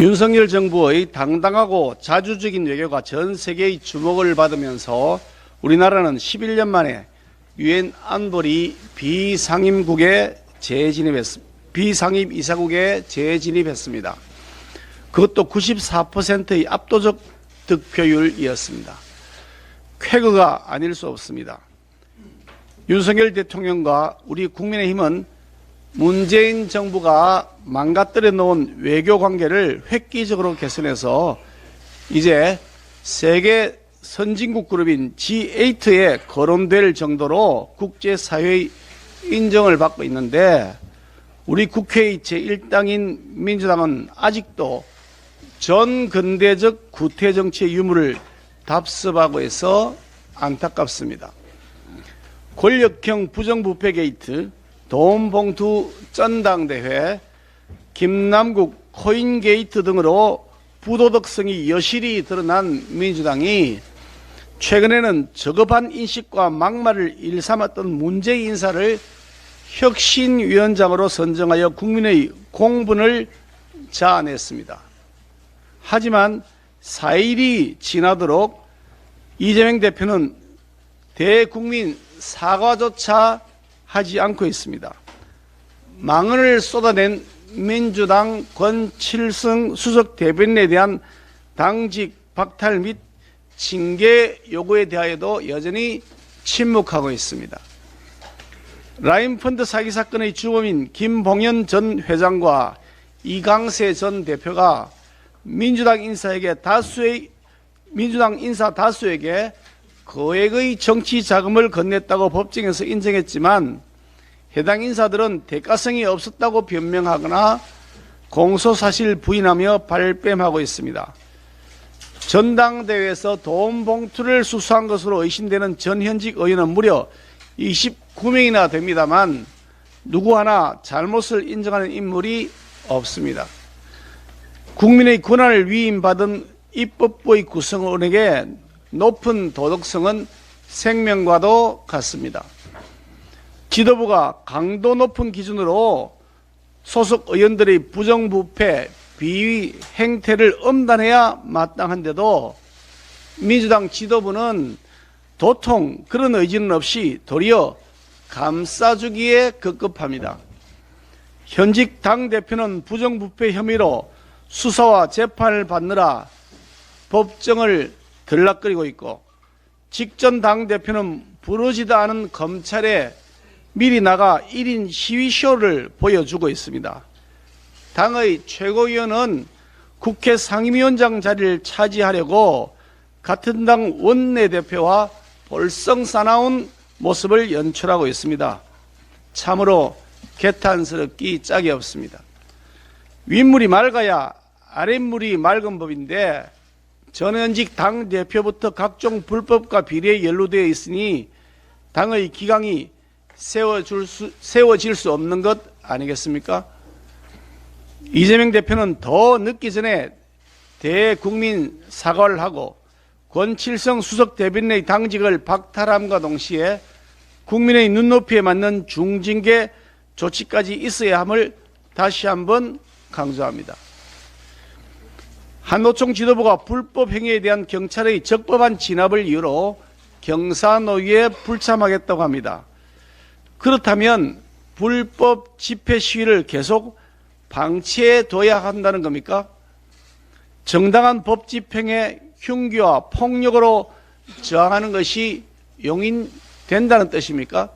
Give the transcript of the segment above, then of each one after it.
윤석열 정부의 당당하고 자주적인 외교가 전 세계의 주목을 받으면서 우리나라는 11년 만에 유엔 안보리 비상임 이사국에 재진입했습니다. 그것도 94%의 압도적 득표율이었습니다. 쾌거가 아닐 수 없습니다. 윤석열 대통령과 우리 국민의힘은 문재인 정부가 망가뜨려 놓은 외교 관계를 획기적으로 개선해서 이제 세계 선진국 그룹인 G8에 거론될 정도로 국제사회의 인정을 받고 있는데 우리 국회의 제1당인 민주당은 아직도 전근대적 구태정치의 유무를 답습하고 있어 안타깝습니다. 권력형 부정부패 게이트, 돈봉투 전당대회, 김남국 코인 게이트 등으로 부도덕성이 여실히 드러난 민주당이 최근에는 저급한 인식과 막말을 일삼았던 문재인 인사를 혁신위원장으로 선정하여 국민의 공분을 자아냈습니다. 하지만 4일이 지나도록 이재명 대표는 대국민 사과조차 하지 않고 있습니다. 망언을 쏟아낸 민주당 권칠성 수석 대변인에 대한 당직 박탈 및 징계 요구에 대하여도 여전히 침묵하고 있습니다. 라인펀드 사기 사건의 주범인 김봉현 전 회장과 이강세 전 대표가 민주당 인사 다수에게 거액의 정치 자금을 건넸다고 법정에서 인정했지만 해당 인사들은 대가성이 없었다고 변명하거나 공소사실 부인하며 발뺌하고 있습니다. 전당대회에서 돈 봉투를 수수한 것으로 의심되는 전현직 의원은 무려 29명이나 됩니다만 누구 하나 잘못을 인정하는 인물이 없습니다. 국민의 권한을 위임받은 입법부의 구성원에게 높은 도덕성은 생명과도 같습니다. 지도부가 강도 높은 기준으로 소속 의원들의 부정부패, 비위 행태를 엄단해야 마땅한데도 민주당 지도부는 도통 그런 의지는 없이 도리어 감싸주기에 급급합니다. 현직 당대표는 부정부패 혐의로 수사와 재판을 받느라 법정을 들락거리고 있고 직전 당대표는 부르지도 않은 검찰에 미리 나가 1인 시위쇼를 보여주고 있습니다. 당의 최고위원은 국회 상임위원장 자리를 차지하려고 같은 당 원내대표와 볼썽 싸나운 모습을 연출하고 있습니다. 참으로 개탄스럽기 짝이 없습니다. 윗물이 맑아야 아랫물이 맑은 법인데 전현직 당대표부터 각종 불법과 비리에 연루되어 있으니 당의 기강이 세워질 수 없는 것 아니겠습니까? 이재명 대표는 더 늦기 전에 대국민 사과를 하고 권칠성 수석 대변인의 당직을 박탈함과 동시에 국민의 눈높이에 맞는 중징계 조치까지 있어야 함을 다시 한번 강조합니다. 한노총 지도부가 불법 행위에 대한 경찰의 적법한 진압을 이유로 경사노위에 불참하겠다고 합니다. 그렇다면 불법 집회 시위를 계속 방치해 둬야 한다는 겁니까? 정당한 법 집행에 흉기와 폭력으로 저항하는 것이 용인된다는 뜻입니까?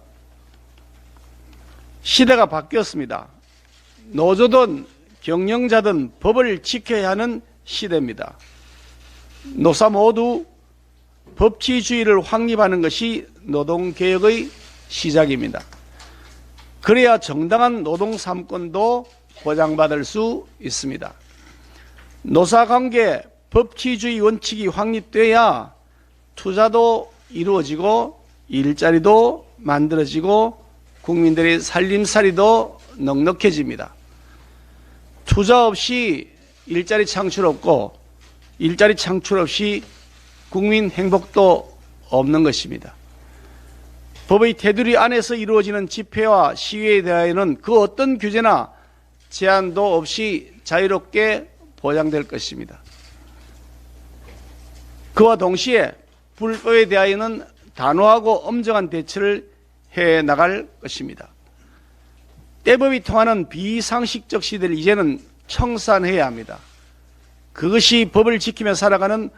시대가 바뀌었습니다. 노조든 경영자든 법을 지켜야 하는 시대입니다. 노사 모두 법치주의를 확립하는 것이 노동개혁의 시작입니다. 그래야 정당한 노동 3권도 보장받을 수 있습니다. 노사관계 법치주의 원칙이 확립돼야 투자도 이루어지고 일자리도 만들어지고 국민들의 살림살이도 넉넉해집니다. 투자 없이 일자리 창출 없고 일자리 창출 없이 국민 행복도 없는 것입니다. 법의 테두리 안에서 이루어지는 집회와 시위에 대하여는 그 어떤 규제나 제한도 없이 자유롭게 보장될 것입니다. 그와 동시에 불법에 대하여는 단호하고 엄정한 대처를 해 나갈 것입니다. 때법이 통하는 비상식적 시대를 이제는 청산해야 합니다. 그것이 법을 지키며 살아가는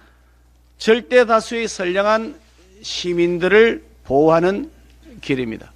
절대 다수의 선량한 시민들을 보호하는 길입니다.